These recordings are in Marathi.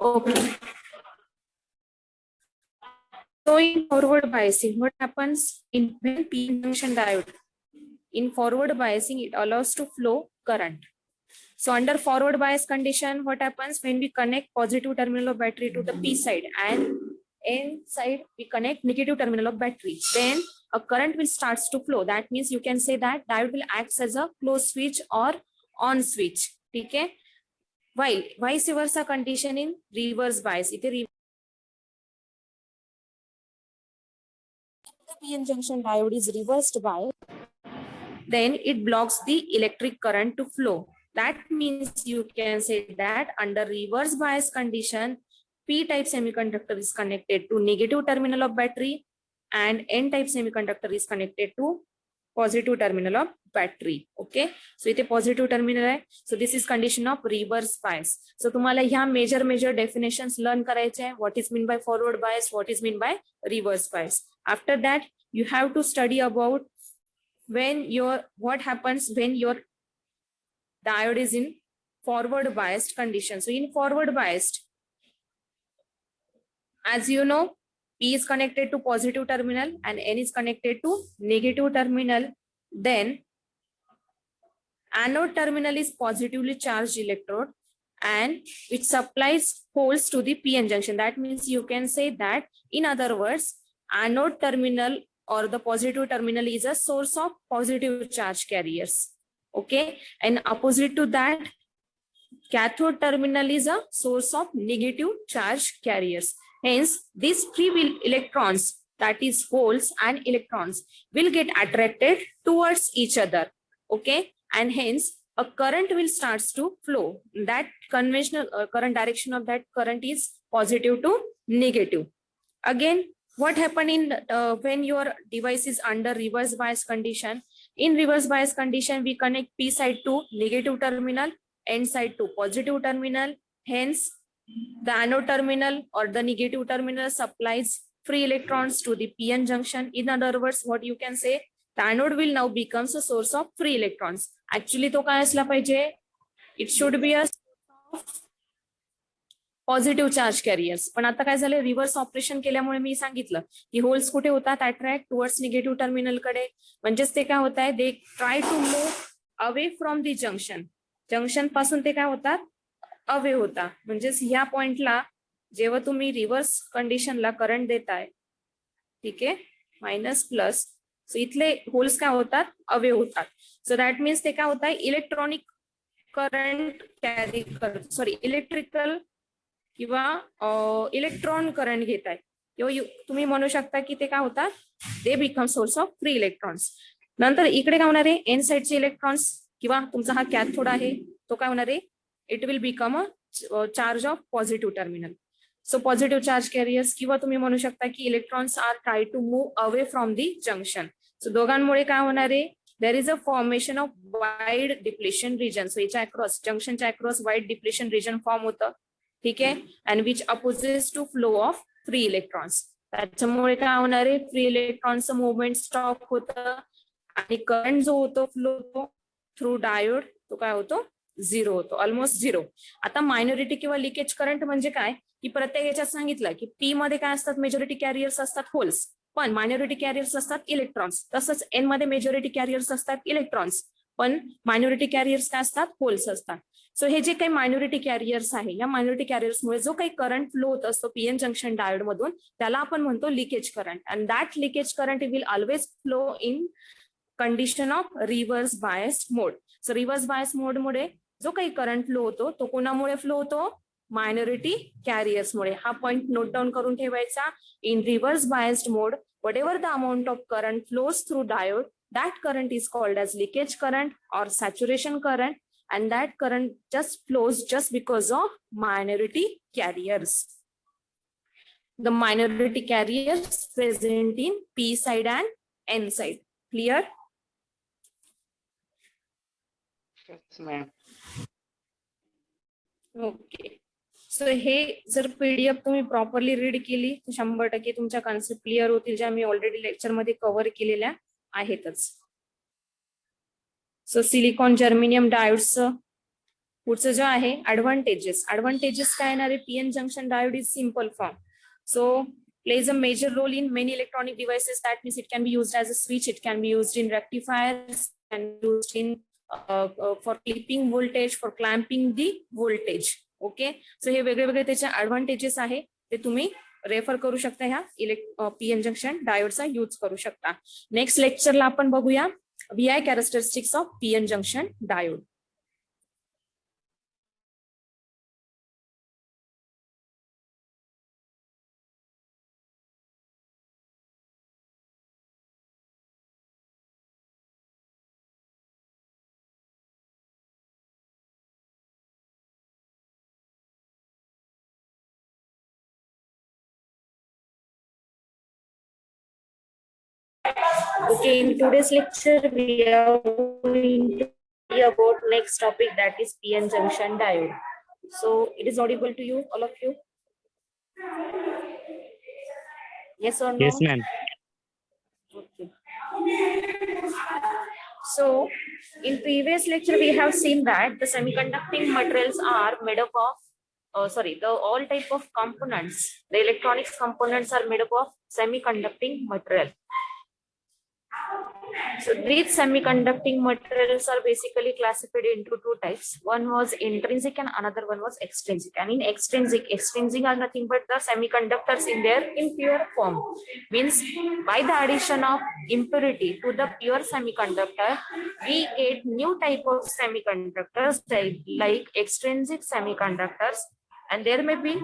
Okay. So in forward biasing, what happens in when P junction diode? In forward biasing, it allows to flow current. So under forward bias condition, what happens when we connect positive terminal of battery to the P side and N side we connect negative terminal of battery, then a current will starts to flow. That means you can say that diode will act as a close switch or on switch. Okay. While vice versa condition in reverse bias, the Pn junction diode is reversed bias, then it blocks the electric current to flow. That means you can say that under reverse bias condition, P-type semiconductor is connected to negative terminal of battery and N-type semiconductor is connected to positive terminal of battery. Okay. So इथे positive terminal आहे. So this is condition of reverse bias. So तुम्हाला ह्या major definitions learn करायचे आहे. What is mean by forward bias? What is mean by reverse bias? After that, you have to study about what happens when your diode is in forward biased condition. So in forward biased, as you know, P is connected to positive terminal and N is connected to negative terminal. Then anode terminal is positively charged electrode and it supplies holes to the Pn junction. That means you can say that, in other words, anode terminal or the positive terminal is a source of positive charge carriers. Okay. And opposite to that, cathode terminal is a source of negative charge carriers. Hence, these free electrons, that is holes and electrons, will get attracted towards each other. Okay. And hence, a current will start to flow. That conventional current direction of that current is positive to negative. Again, what happened in when your device is under reverse bias condition? In reverse bias condition, we connect P side to negative terminal, N side to positive terminal. Hence, the anode terminal or the negative terminal supplies free electrons to the Pn junction. In other words, what you can say, the anode will now becomes a source of free electrons. Actually, तो काय असला पाहिजे? It should be a positive charge carriers. पण आता काय झालं, रिव्हर्स ऑपरेशन केल्यामुळे मी सांगितलं की होल्स कुठे होतात, अट्रॅक्ट टुवर्ड्स निगेटिव्ह टर्मिनल कडे. म्हणजेच ते काय होत आहे, they try to move away from the junction. Junction पासून ते काय होतात, अवे होता. म्हणजेच ह्या पॉइंटला जेव्हा तुम्ही रिव्हर्स कंडिशनला करंट देताय, ठीक आहे, मायनस प्लस, सो इथले होल्स काय होतात, अवे होतात. सो दॅट मीन्स ते काय होत आहे, इलेक्ट्रॉनिक करंट कॅरी करत, सॉरी इलेक्ट्रिकल किंवा इलेक्ट्रॉन करंट घेत आहे, किंवा तुम्ही म्हणू शकता की ते काय होतात, they become source of free electrons. नंतर इकडे काय होणार आहे, एन साइडचे इलेक्ट्रॉन्स किंवा तुमचा हा कॅथोड आहे तो काय होणार आहे, it will become a charge of positive terminal. So positive charge carriers, किंवा तुम्ही म्हणू शकता की electrons are try to move away from the junction. So दोघांमुळे काय होणार आहे, there is a formation of wide depletion region. So याच्या अक्रॉस, जंक्शनच्या across wide depletion region form होतं, ठीक आहे, and which opposes to flow of free electrons. त्याच्यामुळे काय होणार आहे, फ्री इलेक्ट्रॉनचं मुवमेंट स्टॉप होतं आणि करंट जो होतो फ्लो थ्रू डायोड तो काय होतो, झिरो होतो, ऑलमोस्ट झिरो. आता मायनॉरिटी किंवा लिकेज करंट म्हणजे काय, की प्रत्येक याच्यात सांगितलं की पी मध्ये काय असतात, मेजॉरिटी कॅरियर्स असतात होल्स, पण मायनॉरिटी कॅरियर्स असतात इलेक्ट्रॉन्स. तसंच एन मध्ये मेजॉरिटी कॅरियर्स असतात इलेक्ट्रॉन्स, पण मायनॉरिटी कॅरियर्स काय असतात, होल्स असतात. सो हे जे काही मायनॉरिटी कॅरियर्स आहे, या मायनॉरिटी कॅरियर्समुळे जो काही करंट फ्लो होत असतो पीएन जंक्शन डायोड मधून, त्याला आपण म्हणतो leakage current. And that leakage current will always flow in condition of reverse biased mode. So reverse bias mode मुळे जो काही करंट फ्लो होतो तो कोणामुळे फ्लो होतो, मायनॉरिटी कॅरियर्समुळे. हा पॉइंट नोट डाऊन करून ठेवायचा. In reverse biased mode, whatever the amount of current flows through diode, that current is called as leakage current or saturation current, and that current just flows just because of minority carriers. The minority carriers present in P side and N side. Clear? Yes, ma'am. Okay. So हे जर पीडीएफ तुम्ही प्रॉपरली रीड केली तर 100% तुमच्या कॉन्सेप्ट क्लिअर होतील, ज्या मी ऑलरेडी लेक्चर मध्ये कव्हर केलेल्या आहेतच. सो सिलिकॉन जर्मेनियम डायोड्सचं पुढचं जे आहे ऍडव्हान्टेजेस काय येणार आहे? PN junction diode is simple form, so plays a major role in many electronic devices. That means it can be used as a switch, it can be used in rectifiers, and used in for clipping voltage, for clamping the voltage. Okay, so हे वेगळे वेगळे त्याचे ऍडव्हान्टेजेस आहे, ते तुम्ही रेफर करू शकता, ह्या पीएन जंक्शन डायोडचा यूज करू शकता. नेक्स्ट लेक्चरला आपण बघूया VI characteristics of PN junction diode. Okay, in today's lecture, we are going to see about next topic, that is PN junction diode. So it is audible to you, all of you? Yes or no? Yes, ma'am. Okay. So in previous lecture, we have seen that the semiconducting materials are made up of, the all type of components, the electronics components are made up of semiconducting material. So these semiconducting materials are basically classified into two types. One was intrinsic and another one was extrinsic. And in extrinsic are nothing but the semiconductors in their impure form. Means by the addition of impurity to the pure semiconductor, we get new type of semiconductors like extrinsic semiconductors. And there may be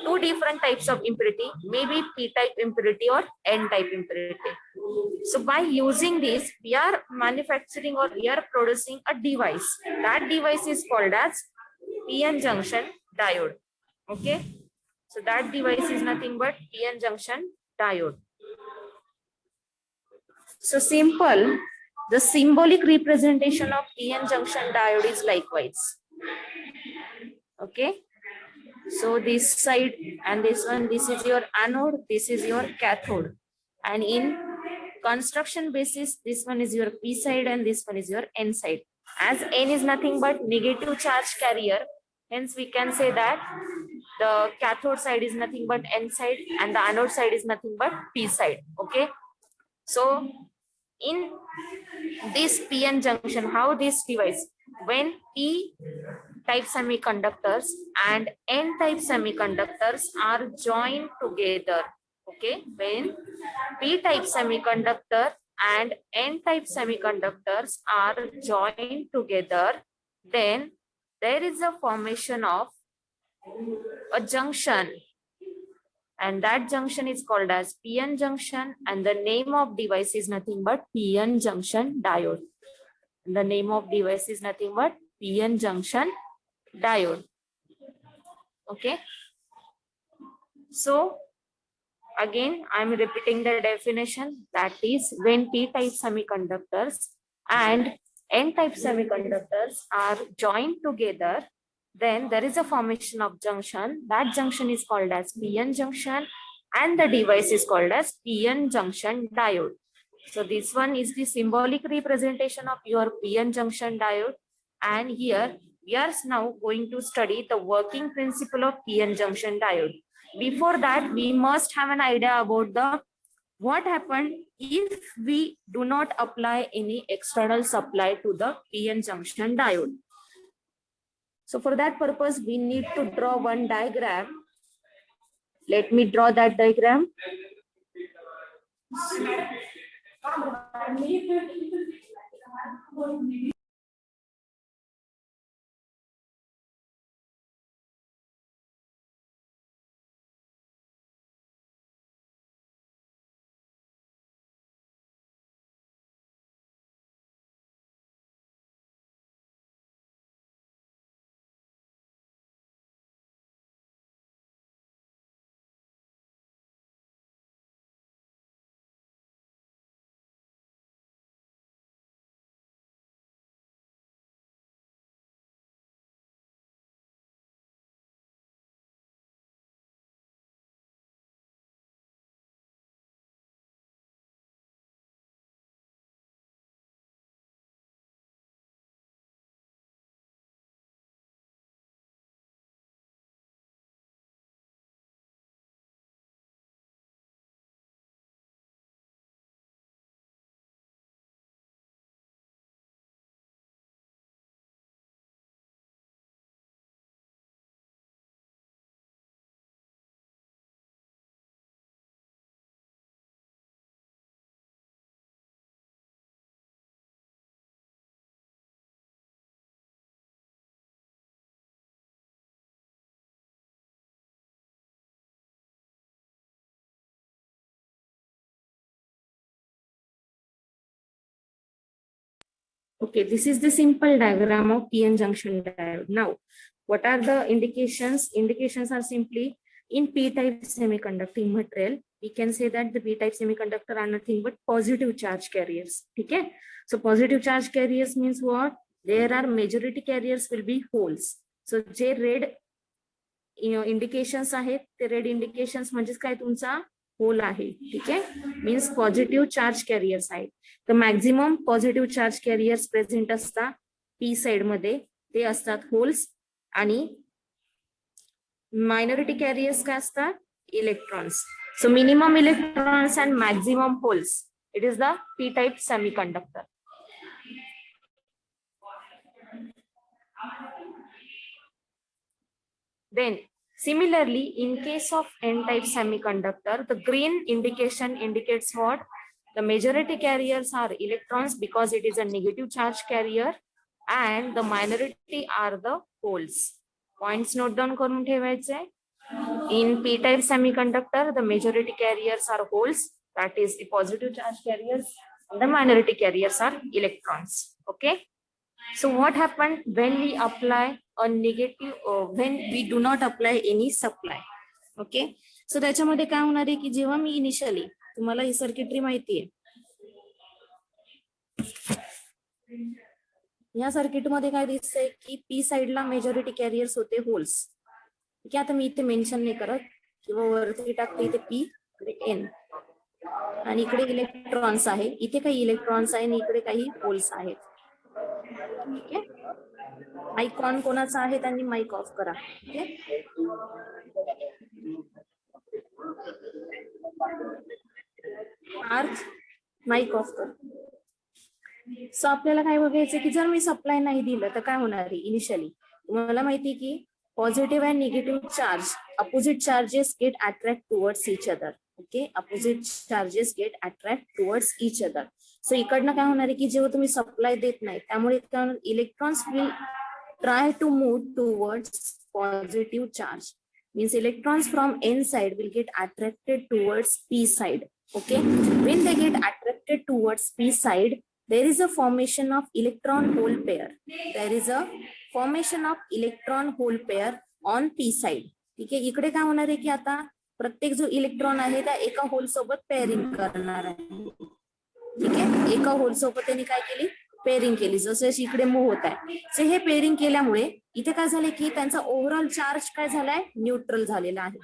two different types of impurity, maybe P-type impurity or N-type impurity. So by using this, we are manufacturing or we are producing a device. That device is called as PN junction diode. Okay. So that device is nothing but PN junction diode. So simple, the symbolic representation of PN junction diode is likewise. Okay. So this side and this one, this is your anode, this is your cathode. And in construction basis, this one is your P side and this one is your N side. As N is nothing but negative charge carrier, hence we can say that the cathode side is nothing but N side and the anode side is nothing but P side. Okay. So in this PN junction, how this device, when P type semiconductors and N type semiconductors are joined together. Okay, when P type semiconductor and N type semiconductors are joined together, then there is a formation of a junction, and that junction is called as PN junction, and the name of device is nothing but PN junction diode. The name of device is nothing but PN junction diode. Okay. So again, I'm repeating the definition, that is when P-type semiconductors and N-type semiconductors are joined together, then there is a formation of junction. That junction is called as PN junction and the device is called as PN junction diode. So this one is the symbolic representation of your PN junction diode, and here we are now going to study the working principle of PN junction diode. Before that, we must have an idea about the what happened if we do not apply any external supply to the PN junction diode. So for that purpose, we need to draw one diagram. Let me draw that diagram. Okay, this is the simple diagram of PN junction diode. Now, what are the indications? Indications are simply in p-type semiconducting material, we can say that the p-type semiconductor are nothing but positive charge carriers. Okay, so positive charge carriers means what? There are majority carriers will be holes. So जे red indications आहेत ते रेड इंडिकेशन्स म्हणजेच काय तुमचा होल आहे. ठीक आहे, मीन्स पॉझिटिव्ह चार्ज कॅरियर्स आहेत. तर maximum positive charge carriers present असतात पी साइड मध्ये, ते असतात होल्स. आणि मायनॉरिटी कॅरियर्स काय असतात? Electrons. So minimum electrons and maximum holes, it is the P type semiconductor. Then similarly, in case of N-type semiconductor, the green indication indicates what? The majority carriers are electrons because it is a negative charge carrier, and the minority are the holes. Points note down करून ठेवायचे. In P-type semiconductor, the majority carriers are holes, that is the positive charge carriers, and the minority carriers are electrons. Okay. So what happened when we apply a negative, when we do not apply any supply? Okay. So त्याच्यामध्ये काय होणार आहे की जेव्हा मी इनिशियली, तुम्हाला ही सर्किटरी माहिती आहे, या सर्किट मध्ये काय दिसतंय की पी साइडला मेजॉरिटी कॅरियर्स होते होल्स. ठीक आहे, आता मी इथे मेन्शन नाही करत किंवा वरती टाकते इथे पी एन, आणि इकडे इलेक्ट्रॉन्स आहे, इथे काही इलेक्ट्रॉन्स आहे आणि इकडे काही होल्स आहेत. ठीक आहे, माईक ऑन कोणाचा आहे त्यांनी माईक ऑफ करा. अर्थ माईक ऑफ कर. सो आपल्याला काय बघायचं की जर मी सप्लाय नाही दिलं तर काय होणार आहे? इनिशियली तुम्हाला माहिती की positive and negative charge, opposite charges get attract towards each other. Okay, opposite charges get attract towards each other. So इकडनं काय होणार आहे की जेव्हा तुम्ही सप्लाय देत नाही त्यामुळे electrons will try to move towards positive charge, means electrons from N side will get attracted towards P side. Okay, when they get attracted towards P side, there is a formation of electron hole pair. There is a formation of electron hole pair on P side. ठीक आहे, इकडे काय होणार आहे की आता प्रत्येक जो इलेक्ट्रॉन आहे त्या एका होल सोबत पेअरिंग करणार आहे. ठीक आहे, एका होल सोबत त्यांनी काय केली? पेअरिंग केली, जसं इकडे मूव्ह होत आहे. सो हे पेअरिंग केल्यामुळे इथे काय झाले की त्यांचा ओव्हरऑल चार्ज काय झालाय? न्यूट्रल झालेला आहे.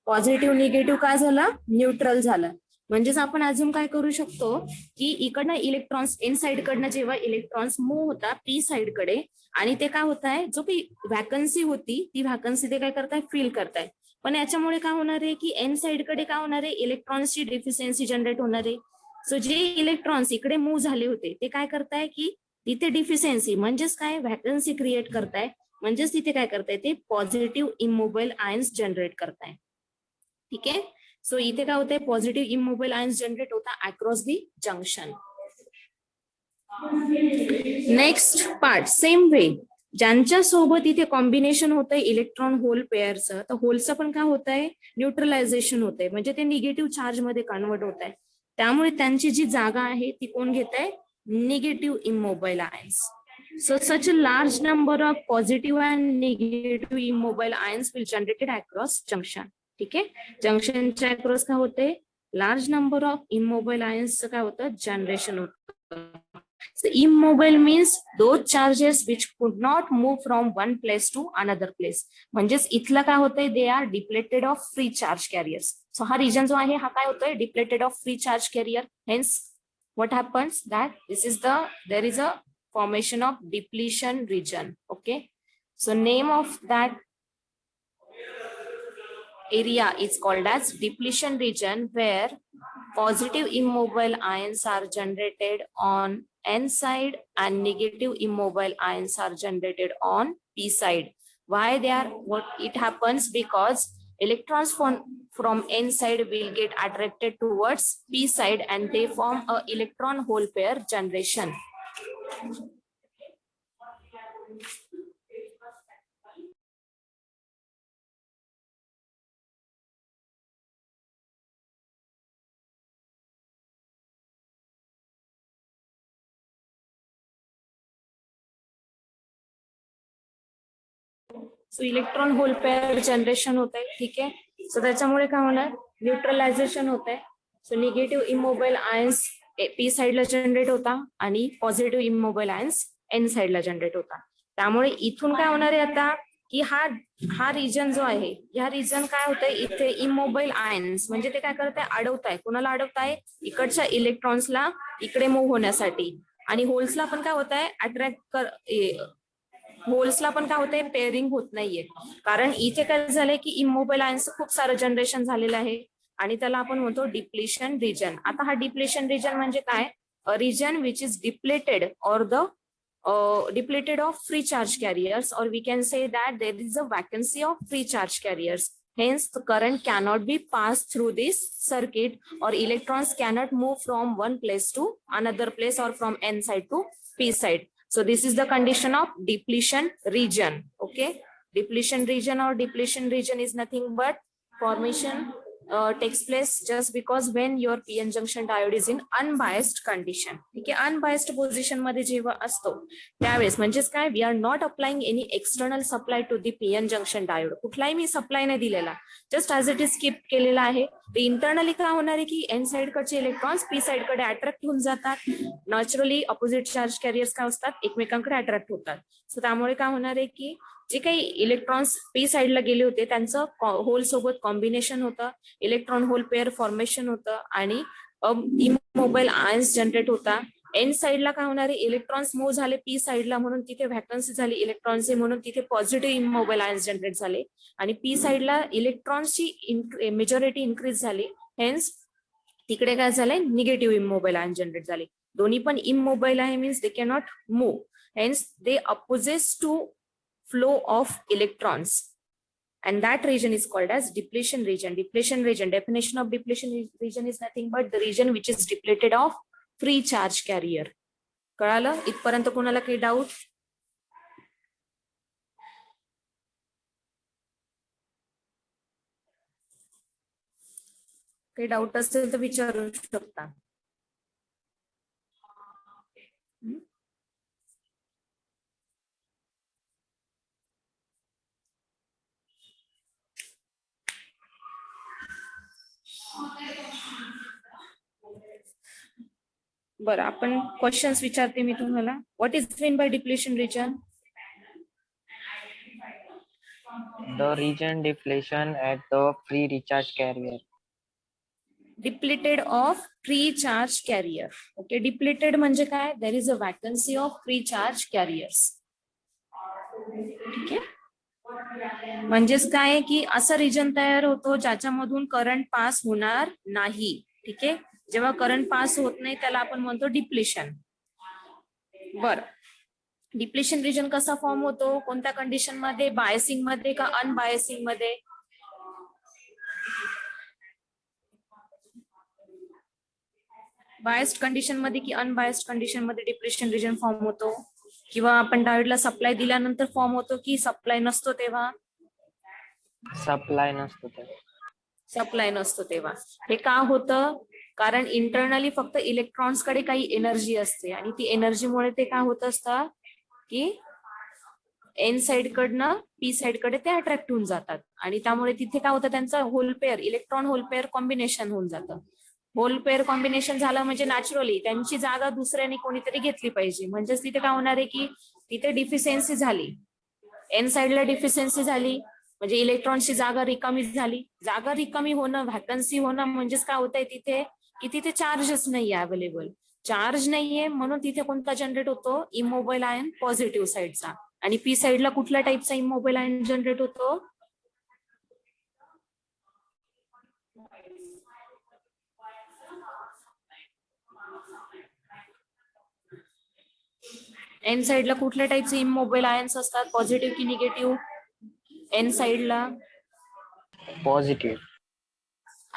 पॉझिटिव्ह निगेटिव्ह काय झालं? न्यूट्रल झालं. म्हणजेच आपण अजून काय करू शकतो की इकडनं इलेक्ट्रॉन्स एन साइड कडनं जेव्हा इलेक्ट्रॉन्स मूव्ह होता पी साइड कडे, आणि ते काय होत आहे, जो काही व्हॅकन्सी होती ती व्हॅकन्सी ते काय करताय? फिल करताय. पण याच्यामुळे काय होणार आहे की एन साइड कडे काय होणार आहे? इलेक्ट्रॉन्सची डिफिशियन्सी जनरेट होणार आहे. सो जे इलेक्ट्रॉन्स इकडे मूव्ह झाले होते ते काय करताय की तिथे डिफिशियन्सी म्हणजेच काय? व्हॅकन्सी क्रिएट करताय. म्हणजेच तिथे काय करताय? ते पॉझिटिव्ह इमोबाईल आयन्स जनरेट करताय. ठीक आहे, सो इथे काय होतंय? पॉझिटिव्ह इमोबाईल आयन्स जनरेट होता across the junction. Next part, same way, ज्यांच्या सोबत इथे कॉम्बिनेशन होतंय इलेक्ट्रॉन होल पेअरचं, तर होलचं पण काय होत आहे? न्यूट्रलायझेशन होत आहे, म्हणजे ते निगेटिव्ह चार्ज मध्ये कन्वर्ट होत आहे. त्यामुळे त्यांची जी जागा आहे ती कोण घेत आहे? Negative immobile ions. So such a large number of positive and negative immobile ions will generated across junction. ठीक आहे, जंक्शनच्या अक्रॉस काय होते? Large number of immobile ions काय होतं? जनरेशन होतं. So immobile means those charges which could not move from one place to another place. म्हणजेच इथलं काय होतंय? They are depleted of free charge carriers. So हा रिजन जो आहे हा काय होतोय? Depleted of free charge carrier. Hence what happens that there is a formation of depletion region. Okay, so name of that area is called as depletion region, where positive immobile ions are generated on N side and negative immobile ions are generated on P side. Why they are? What it happens? Because electrons from N side will get attracted towards P side and they form a electron hole pair generation. So electron hole pair generation होत आहे, ठीक आहे. सो त्याच्यामुळे काय होणार, न्यूट्रलायझेशन होत आहे. So negative immobile ions P साइडला जनरेट होता आणि पॉझिटिव्ह इमोबाईल आयन्स एन साइडला जनरेट होता. त्यामुळे इथून काय होणार आहे आता की हा रिजन जो आहे, ह्या रिजन काय होतंय इथे इमोबाईल आयन्स म्हणजे ते काय करत आहे, अडवताय. कुणाला अडवताय, इकडच्या इलेक्ट्रॉन्सला इकडे मूव्ह होण्यासाठी. आणि होल्सला पण काय होत आहे, अट्रॅक्ट होल्सला पण काय होतंय, पेअरिंग होत नाहीये. कारण इथे काय झालंय की इमोबाईल आयन्स खूप सारं जनरेशन झालेलं आहे आणि त्याला आपण म्हणतो डिप्लेशन रिजन. आता हा डिप्लेशन रिजन म्हणजे काय, region which is depleted or the depleted of free charge carriers, or we can say that there is a vacancy of free charge carriers. Hence, the current cannot be passed through this circuit, or electrons cannot move from one place to another place or from N side to P side. So this is the condition of depletion region. Okay, depletion region or depletion region is nothing but formation takes place just because when your Pn junction diode is in unbiased condition. ठीक आहे, अनबायस्ड पोझिशन मध्ये जेव्हा असतो त्यावेळेस, म्हणजेच काय, we are not applying any external supply to the PN junction diode. कुठलाही मी सप्लाय नाही दिलेला, just as it is skip केलेला आहे. ते इंटरनली काय होणार आहे की एन साइड कडचे इलेक्ट्रॉन्स पी साइड कडे अट्रॅक्ट होऊन जातात. नॅचरली अपोजिट चार्ज कॅरियर्स काय असतात, एकमेकांकडे अट्रॅक्ट होतात. सो त्यामुळे काय होणार आहे की जे काही इलेक्ट्रॉन्स पी साइडला गेले होते त्यांचं होल सोबत कॉम्बिनेशन होतं, इलेक्ट्रॉन होल पेअर फॉर्मेशन होतं आणि इमोबाईल आयन्स जनरेट होता. एन साइडला काय होणार आहे, इलेक्ट्रॉन्स मूव्ह झाले पी साइडला म्हणून तिथे व्हॅकन्सी झाली इलेक्ट्रॉन्सची, म्हणून तिथे पॉझिटिव्ह इमोबाईल आयन्स जनरेट झाले. आणि पी साइडला इलेक्ट्रॉन्सची मेजॉरिटी इन्क्रीज झाली, हेन्स तिकडे काय झालंय, निगेटिव्ह इमोबाईल आयन्स जनरेट झाले. दोन्ही पण इमोबाईल आहे, means they cannot move, hence they opposes to flow of electrons, and that region is called as depletion region. Depletion region, definition of depletion region is nothing but the region which is depleted of free charge carrier. कळालं इथपर्यंत? कोणाला काही डाऊट? काही डाऊट असेल तर विचारू शकता. बरं, आपण क्वेश्चन्स विचारते मी तुम्हाला. What is mean by depletion region? The region depletion at the free recharge carrier. Depleted of free charge carrier. Okay, depleted म्हणजे काय, there is a vacancy of free charge carriers. ठीक आहे, म्हणजेच काय की असं रिजन तयार होतो ज्याच्यामधून करंट पास होणार नाही. ठीक आहे, जेव्हा करंट पास होत नाही त्याला आपण म्हणतो डिप्लेशन. बर, डिप्लेशन रिजन कसा फॉर्म होतो, कोणत्या कंडिशन मध्ये, बायसिंग मध्ये का अनबायसिंग मध्ये? बायस्ड कंडिशन मध्ये की अनबायस्ड कंडिशन मध्ये डिप्लेशन रिजन फॉर्म होतो? किंवा आपण डायोडला सप्लाय दिल्यानंतर फॉर्म होतो की सप्लाय नसतो तेव्हा? सप्लाय नसतो तेव्हा. सप्लाय नसतो तेव्हा. हे का होतं, कारण इंटरनली फक्त इलेक्ट्रॉन्स कडे काही एनर्जी असते आणि ती एनर्जीमुळे ते काय होत असतं की एन साइड कडनं पी साइड कडे ते अट्रॅक्ट होऊन जातात आणि त्यामुळे तिथे काय होतं, त्यांचं hole pair, electron hole pair combination होऊन जातं. होल पेअर कॉम्बिनेशन झालं म्हणजे नॅचरली त्यांची जागा दुसऱ्याने कोणीतरी घेतली पाहिजे. म्हणजेच तिथे काय होणार आहे की तिथे डिफिशियन्सी झाली, एन साइडला डिफिशियन्सी झाली म्हणजे इलेक्ट्रॉनची जागा रिकामी झाली. जागा रिकामी होणं, व्हॅकन्सी होणं म्हणजेच काय होतंय तिथे की तिथे चार्जच नाहीये अवेलेबल. चार्ज नाहीये म्हणून तिथे कोणता जनरेट होतो, इमोबाईल आयन पॉझिटिव्ह साइडचा. आणि पी साइडला कुठल्या टाईपचा इमोबाईल आयन जनरेट होतो? एन साइडला कुठल्या टाईपचे इमोबाईल आयन्स असतात, पॉझिटिव्ह की निगेटिव्ह? एन साइडला पॉझिटिव्ह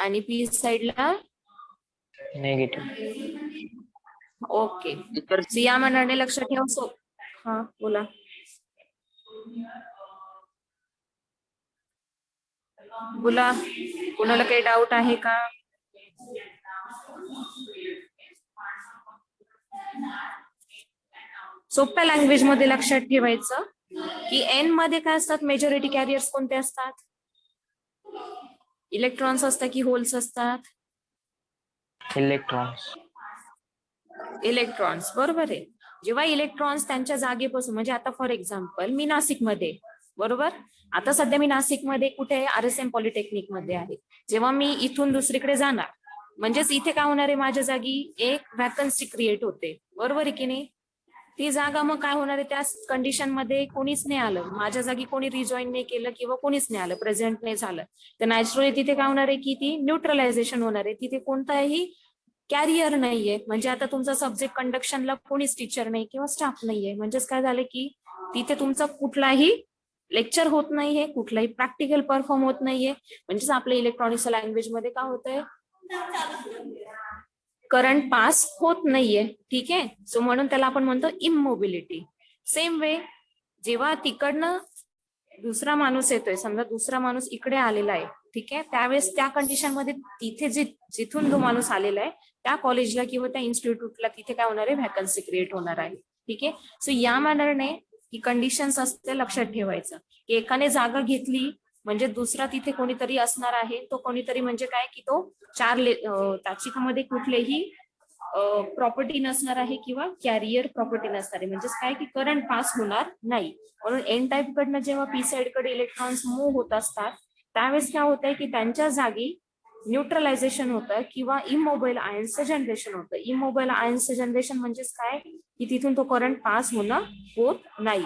आणि पी साइडला नेगेटिव्ह. ओके, या मनाने लक्षात ठेव. सो हा बोला. बोला, कोणाला काही डाऊट आहे का? सोप्या लँग्वेज मध्ये लक्षात ठेवायचं. की एन मध्ये काय असतात, मेजॉरिटी कॅरियर्स कोणते असतात, इलेक्ट्रॉन्स असतात की होल्स असतात, इलेक्ट्रॉन्स. इलेक्ट्रॉन्स, बरोबर आहे. जेव्हा इलेक्ट्रॉन्स त्यांच्या जागेपासून, म्हणजे आता फॉर एक्झाम्पल मी नाशिकमध्ये, बरोबर, आता सध्या मी नाशिकमध्ये कुठे आहे, RSM पॉलिटेक्निक मध्ये आहे. जेव्हा मी इथून दुसरीकडे जाणार, म्हणजेच इथे काय होणार आहे, माझ्या जागी एक वॅकन्सी क्रिएट होते, बरोबर आहे की नाही. ती जागा मग काय होणार आहे, त्या कंडिशन मध्ये कोणीच नाही आलं, माझ्या जागी कोणी रिजॉईन नाही केलं किंवा कोणीच नाही आलं, प्रेझेंट नाही झालं, तर नॅचरली तिथे काय होणार आहे की ती न्यूट्रलायझेशन होणार आहे. तिथे कोणताही कॅरियर नाहीये, म्हणजे आता तुमचा सब्जेक्ट कंडक्शनला कोणीच टीचर नाही किंवा स्टाफ नाहीये, म्हणजेच काय झालं की तिथे तुमचा कुठलाही लेक्चर होत नाहीये, कुठलाही प्रॅक्टिकल परफॉर्म होत नाहीये. म्हणजेच आपल्या इलेक्ट्रॉनिक्स लँग्वेज मध्ये काय होतंय, करंट पास होत नाहीये. ठीक आहे, सो म्हणून त्याला आपण म्हणतो इमोबिलिटी. सेम वे जेव्हा तिकडनं दुसरा माणूस येतोय, समजा दुसरा माणूस इकडे आलेला आहे, ठीक आहे, त्यावेळेस त्या कंडिशन मध्ये तिथे जिथून जो माणूस आलेला आहे त्या कॉलेजला किंवा त्या इन्स्टिट्यूटला तिथे काय होणार आहे, व्हॅकन्सी क्रिएट होणार आहे. ठीक आहे, सो या मॅनरने ही कंडिशन्स असते, लक्षात ठेवायचं की एकाने जागा घेतली म्हणजे दुसरा तिथे कोणीतरी असणार आहे. तो कोणीतरी म्हणजे काय की तो त्याच्यामध्ये कुठलेही प्रॉपर्टी नसणार आहे किंवा कॅरियर प्रॉपर्टी नसणार आहे, म्हणजेच काय की करंट पास होणार नाही. म्हणून एन टाईप कडनं जेव्हा पी साइड कडे इलेक्ट्रॉन्स मूव्ह होत असतात त्यावेळेस काय होत आहे की त्यांच्या जागी न्यूट्रलायझेशन होतं किंवा इमोबाईल आयन्सचं जनरेशन होतं. इमोबाईल आयन्सचं जनरेशन म्हणजेच काय की तिथून तो करंट पास होणं होत नाही.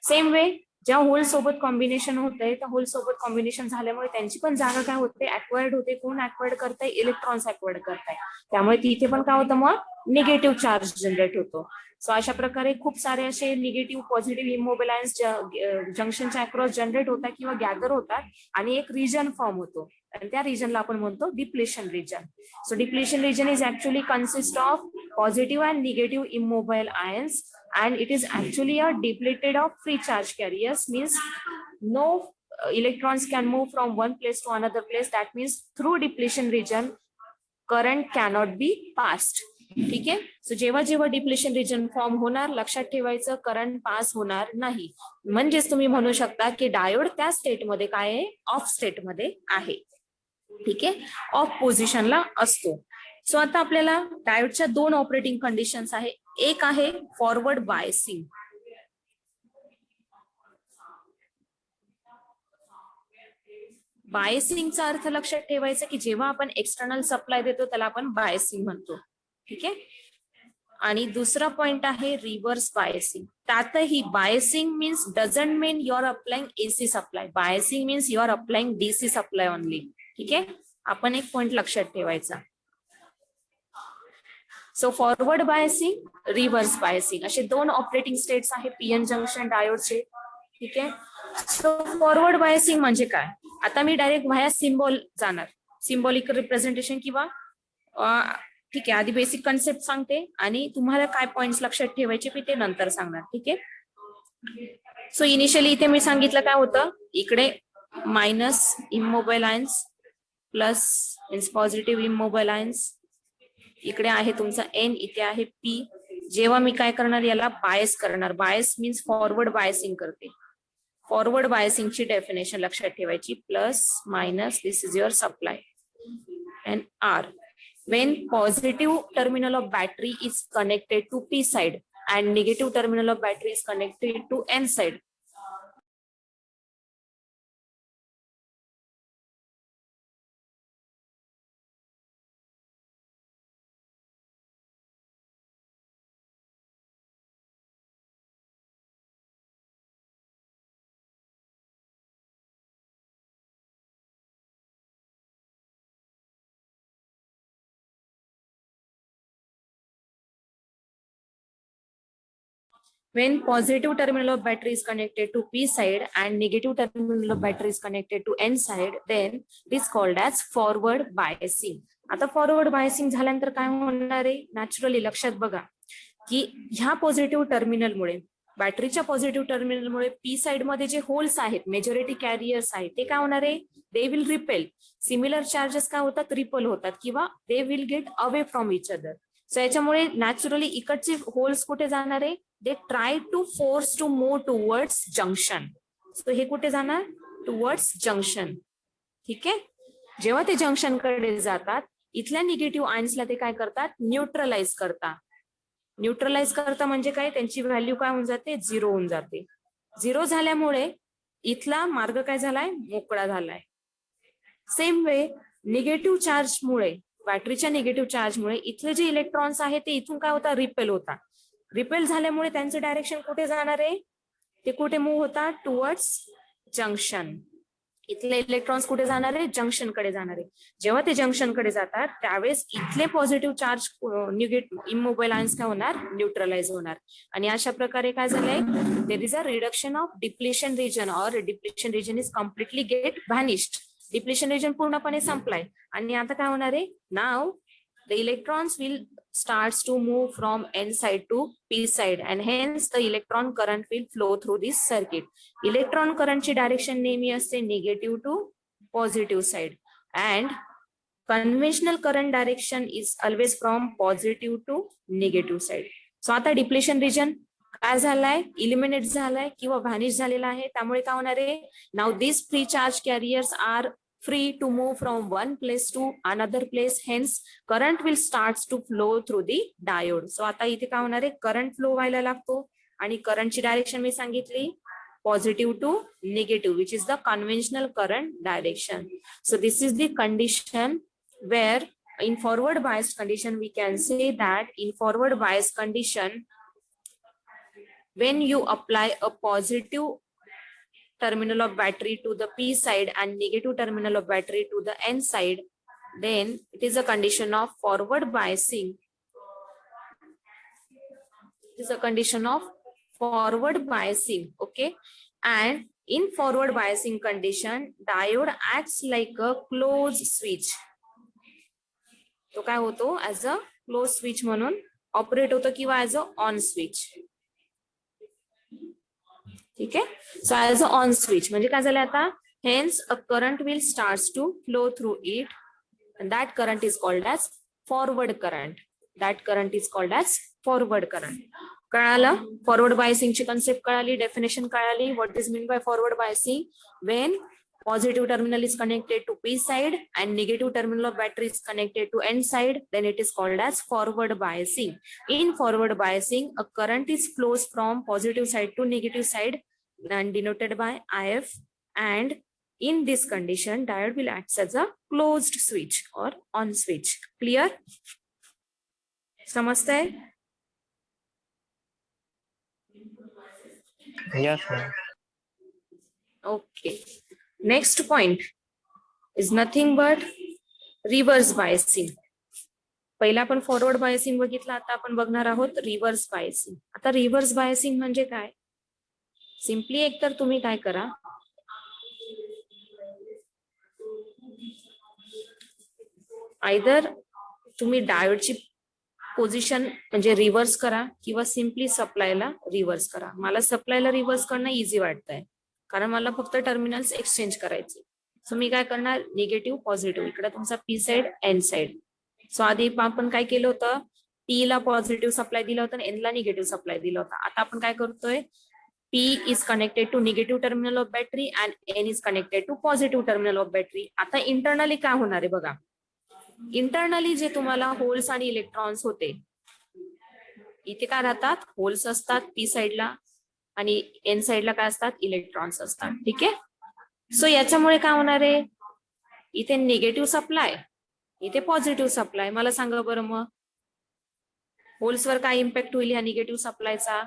सेम वे ज्या होल सोबत कॉम्बिनेशन होतंय त्या होल सोबत कॉम्बिनेशन झाल्यामुळे त्यांची पण जागा काय होते, ऍक्वायर्ड होते. कोण ऍक्वायर्ड करताय, इलेक्ट्रॉन्स ऍक्वायर्ड करताय. त्यामुळे तिथे पण काय होतं, मग निगेटिव्ह चार्ज जनरेट होतो. सो अशा प्रकारे खूप सारे असे निगेटिव्ह पॉझिटिव्ह इमोबिलायन्स जंक्शनच्या अक्रॉस जनरेट होतात किंवा गॅदर होतात आणि एक रिजन फॉर्म होतो आणि त्या रिजनला आपण म्हणतो depletion region. So depletion region is actually consist of positive and negative immobile ions and it is actually a depleted of free charge carriers, means no electrons can move from one place to another place. That means through depletion region current cannot be passed. ठीक आहे, सो जेव्हा जेव्हा डिप्लेशन रिजन फॉर्म होणार, लक्षात ठेवायचं करंट पास होणार नाही. म्हणजेच तुम्ही म्हणू शकता की डायोड त्या स्टेटमध्ये काय आहे, ऑफ स्टेटमध्ये आहे. ठीक आहे, ऑफ पोझिशनला असतो. सो आता आपल्याला डायोडच्या दोन ऑपरेटिंग कंडिशन्स आहे. एक आहे फॉरवर्ड बायसिंग. बायसिंगचा अर्थ लक्षात ठेवायचा की जेव्हा आपण एक्सटर्नल सप्लाय देतो त्याला आपण बायसिंग म्हणतो. ठीक आहे, आणि दुसरा पॉइंट आहे रिव्हर्स बायसिंग. त्यातही biasing means doesn't mean your applying AC supply. Biasing means your applying DC supply only. ठीक आहे, आपण एक पॉइंट लक्षात ठेवायचा. So forward biasing, reverse biasing असे दोन ऑपरेटिंग स्टेट्स आहेत PN जंक्शन डायोडचे. ठीक आहे, सो फॉरवर्ड बायसिंग म्हणजे काय, आता मी डायरेक्ट व्हाया सिम्बॉल जाणार, सिम्बॉलिक रिप्रेझेंटेशन किंवा ठीक आहे, आधी बेसिक कन्सेप्ट सांगते आणि तुम्हाला काय पॉइंट्स लक्षात ठेवायचे मी ते नंतर सांगणार. ठीक आहे, सो इनिशियली इथे मी सांगितलं काय होतं, इकडे minus immobile ions plus means positive immobile ions, इकडे आहे तुमचा N, इथे आहे P. जेव्हा मी काय करणार, याला बायस करणार. बायस मीन्स फॉरवर्ड बायसिंग करते. फॉरवर्ड बायसिंगची डेफिनेशन लक्षात ठेवायची, plus minus this is your supply and R. When positive terminal of battery is connected to P side and negative terminal of battery is connected to N side. When positive terminal of battery is connected to P side and negative terminal of battery is connected to N side, then it is called as forward biasing. आता फॉरवर्ड बायसिंग झाल्यानंतर काय होणार आहे, नॅचरली लक्षात बघा की ह्या पॉझिटिव्ह टर्मिनलमुळे, बॅटरीच्या पॉझिटिव्ह टर्मिनलमुळे P साइड मध्ये जे होल्स आहेत, मेजॉरिटी कॅरियर्स आहेत, ते काय होणार आहे, they will repel. Similar charges काय होतात, रिपल होतात किंवा they will get away from each other. So याच्यामुळे नॅचरली इकडचे होल्स कुठे जाणार आहे, they try to force to move towards junction. So हे कुठे जाणार? Towards junction. ठीक आहे. जेव्हा ते जंक्शन कडे जातात, इथल्या निगेटिव्ह आयन्सला ते काय करतात? न्यूट्रलाइज करतात. न्यूट्रलाइज करता म्हणजे काय? त्यांची व्हॅल्यू काय होऊन जाते? 0 होऊन जाते. 0 झाल्यामुळे इथला मार्ग काय झालाय? मोकळा झालाय. सेम वे निगेटिव्ह चार्जमुळे, बॅटरीच्या निगेटिव्ह चार्जमुळे इथले जे इलेक्ट्रॉन्स आहेत ते इथून काय होतात? रिपेल होतात. रिपेल झाल्यामुळे त्यांचं डायरेक्शन कुठे जाणार आहे? ते कुठे मूव्ह होतात? Towards junction. इथले इलेक्ट्रॉन्स कुठे जाणार आहे? जंक्शन कडे जाणार आहे. जेव्हा ते जंक्शन कडे जातात त्यावेळेस इथले पॉझिटिव्ह चार्ज इमोबाईल आयन्स काय होणार? न्यूट्रलाइज होणार. आणि अशा प्रकारे काय झालंय? There is a reduction of depletion region or depletion region is completely get vanished. Depletion region पूर्णपणे संपलाय. आणि आता काय होणार आहे? Now the electrons will starts to move from N side to P side and hence the electron current will flow through this circuit. Electron current ची डायरेक्शन नेहमी असते negative to positive side and conventional current direction is always from positive to negative side. So आता डिप्लेशन रिजन काय झालाय? इलिमिनेट झालाय किंवा व्हॅनिश झालेला आहे. त्यामुळे काय होणार आहे? Now this free charge carriers are free to move from one place to another place, hence current will starts to flow through the diode. So आता इथे काय होणार आहे? करंट फ्लो व्हायला लागतो आणि करंटची डायरेक्शन मी सांगितली positive to negative, which is the conventional current direction. So this is the condition where in forward biased condition we can say that in forward biased condition when you apply a positive terminal of battery to the P side and negative terminal of battery to the N side, then it is a condition of forward biasing. It is a condition of forward biasing, okay? And in forward biasing condition, diode acts like a closed switch. तो काय होतो? As a closed switch म्हणून ऑपरेट होतो किंवा as a on switch. ठीक आहे. So as a on switch म्हणजे काय झालं आता? Hence a current will start to flow through it and that current is called as forward current. That current is called as forward current. कळालं? फॉरवर्ड बायसिंग ची कन्सेप्ट कळाली, डेफिनेशन कळाली. What is mean bye forward biasing? Wien positive terminal is connected to P side and negative terminal of battery is connected to N side, then it is called as forward biasing. In forward biasing, a current is flows from positive side to negative side and denoted by IF, and in this condition diode will act as a closed switch or on switch. Clear? समजते? Yes, ma'am. Okay. Next point is nothing but reverse biasing. पहिला आपण फॉरवर्ड बायसिंग बघितला, आता आपण बघणार आहोत रिव्हर्स बायसिंग. आता रिव्हर्स बायसिंग म्हणजे काय? सिम्पली एकतर तुम्ही काय करा, आयदर तुम्ही डायोडची पोझिशन म्हणजे रिव्हर्स करा किंवा सिम्पली सप्लायला रिव्हर्स करा. मला सप्लायला रिव्हर्स करणं इझी वाटतंय कारण मला फक्त टर्मिनल्स एक्सचेंज करायचे. सो मी काय करणार? निगेटिव्ह पॉझिटिव्ह, इकडे तुमचा P side N side. So आधी आपण काय केलं होतं? पी ला पॉझिटिव्ह सप्लाय दिला होता आणि एन ला निगेटिव्ह सप्लाय दिला होता. आता आपण काय करतोय? P is connected to negative terminal of battery and N is connected to positive terminal of battery. आता इंटरनली काय होणार आहे बघा. इंटरनली जे तुम्हाला होल्स आणि इलेक्ट्रॉन्स होते, इथे काय राहतात? होल्स असतात पी साइडला आणि एन साइडला काय असतात? इलेक्ट्रॉन्स असतात. ठीक आहे. सो याच्यामुळे काय होणार आहे? इथे निगेटिव्ह सप्लाय, इथे पॉझिटिव्ह सप्लाय. मला सांगा बरं मग होल्सवर काय इम्पॅक्ट होईल ह्या निगेटिव्ह सप्लायचा?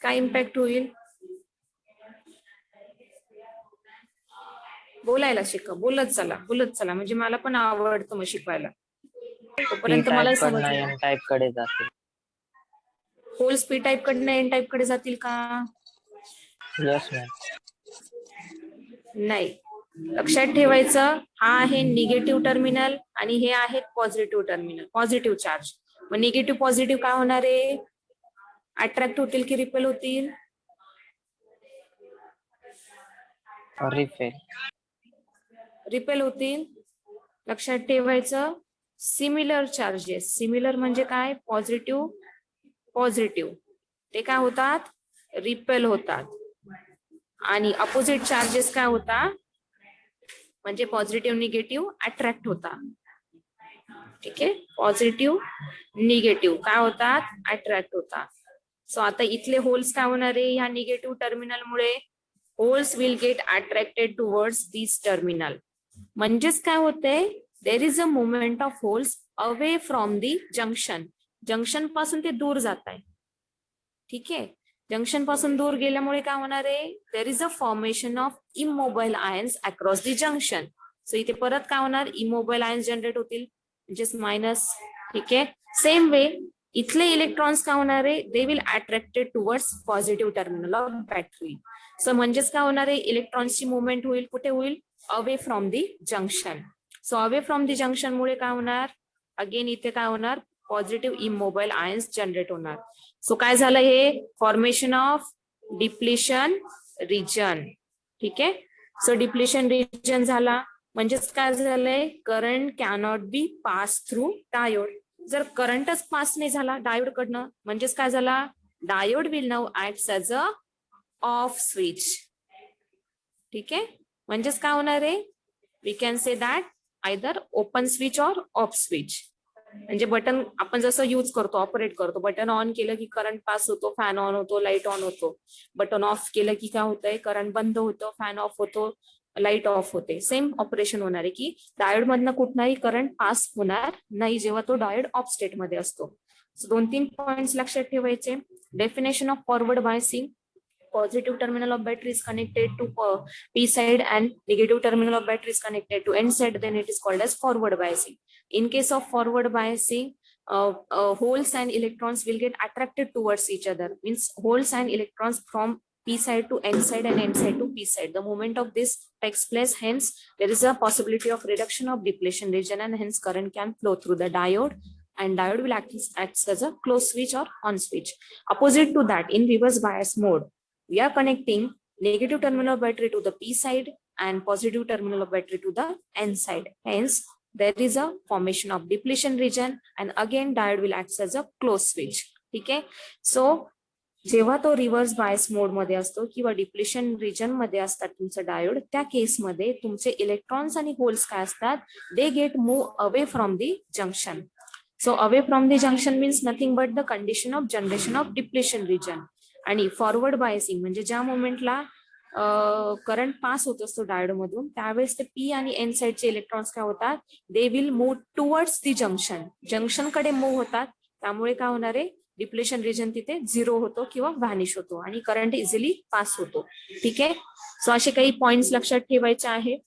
काय इम्पॅक्ट होईल? बोलायला शिका, बोलत चला म्हणजे मला पण आवडतं मग शिकवायला. तोपर्यंत मला समजलं. एन टाइप कडे जाते. होल्स पी टाइप कडनं एन टाइप कडे जातील का? Yes ma'am. नाही. लक्षात ठेवायचं, हा आहे निगेटिव्ह टर्मिनल आणि हे आहेत पॉझिटिव्ह टर्मिनल, पॉझिटिव्ह चार्ज. मग निगेटिव्ह पॉझिटिव्ह काय होणार आहे? अट्रॅक्ट होतील की रिपेल होतील? रिपेल. रिपेल होतील. लक्षात ठेवायचं, सिमिलर चार्जेस, सिमिलर म्हणजे काय? पॉझिटिव्ह पॉझिटिव्ह, ते काय होतात? रिपेल होतात. आणि अपोजिट चार्जेस काय होतात? म्हणजे पॉझिटिव्ह निगेटिव्ह अट्रॅक्ट होतात. ठीक आहे, पॉझिटिव्ह निगेटिव्ह काय होतात? अट्रॅक्ट होतात. सो आता इथले होल्स काय होणार आहे? ह्या निगेटिव्ह टर्मिनल मुळे holes will get attracted towards this terminal. म्हणजेच काय होतंय? देर is a movement of holes away from the junction. Junction पासून ते दूर जात आहे. ठीक आहे, जंक्शन पासून दूर गेल्यामुळे काय होणार आहे? There is a formation of immobile ions across the junction. So इथे परत काय होणार? इमोबाईल आयन्स जनरेट होतील, म्हणजेच मायनस. ठीक आहे, सेम वे इथले इलेक्ट्रॉन्स काय होणार आहे? They will attracted towards positive terminal of battery. So म्हणजेच काय होणार आहे? इलेक्ट्रॉन्सची मुवमेंट होईल, कुठे होईल? Away from the junction. So away from the junction मुळे काय होणार? अगेन इथे काय होणार? पॉझिटिव्ह इमोबाईल आयन्स जनरेट होणार. सो काय झालं? हे फॉर्मेशन ऑफ डिप्लिशन रिजन. ठीक आहे, सो डिप्लिशन रिजन झाला. म्हणजेच काय झालंय? Current cannot be pass through diode. जर करंटच पास नाही झाला डायोड कडनं, म्हणजेच काय झाला? Diode will now act as a off switch. ठीक आहे, म्हणजेच काय होणार आहे? We can say that either open switch or off switch. म्हणजे बटन आपण जसं यूज करतो, ऑपरेट करतो, बटन ऑन केलं की करंट पास होतो, फॅन ऑन होतो, लाईट ऑन होतो. बटन ऑफ केलं की काय होतंय? करंट बंद होतो, फॅन ऑफ होतो, लाईट ऑफ होते. सेम ऑपरेशन होणार आहे की डायोड मधनं कुठलाही करंट पास होणार नाही जेव्हा तो डायोड ऑफ स्टेट मध्ये असतो. दोन तीन पॉइंट्स लक्षात ठेवायचे. Definition of forward biasing: positive terminal of battery is connected to P side and negative terminal of battery is connected to N side, then it is called as forward biasing. In case of forward biasing, holes and electrons will get attracted towards each other. Means holes and electrons from P side to N side and N side to P side. The movement of this takes place. Hence, there is a possibility of reduction of depletion region, and hence current can flow through the diode. And diode will act as a closed switch or on switch. Opposite to that, in reverse bias mode, we are connecting negative terminal of battery to the P side and positive terminal of battery to the N side. Hence, there is a formation of depletion region, and again diode will act as a closed switch. ठीक आहे, सो जेव्हा तो रिव्हर्स बायस मोड मध्ये असतो किंवा डिप्लेशन रिजन मध्ये असतात तुमचं डायोड, त्या केसमध्ये तुमचे इलेक्ट्रॉन्स आणि होल्स काय असतात? They get move away from the junction. So away from the junction means nothing but the condition of generation of depletion region. आणि फॉरवर्ड बायसिंग म्हणजे ज्या मोमेंटला करंट पास होत असतो डायोड मधून, त्यावेळेस ते पी आणि एन साइडचे इलेक्ट्रॉन्स काय होतात? They will move towards the junction. Junction कडे मूव्ह होतात. त्यामुळे काय होणार आहे? डिप्लेशन रिजन तिथे झिरो होतो किंवा व्हॅनिश होतो आणि करंट इझिली पास होतो. ठीक आहे, सो असे काही पॉइंट्स लक्षात ठेवायचे आहे.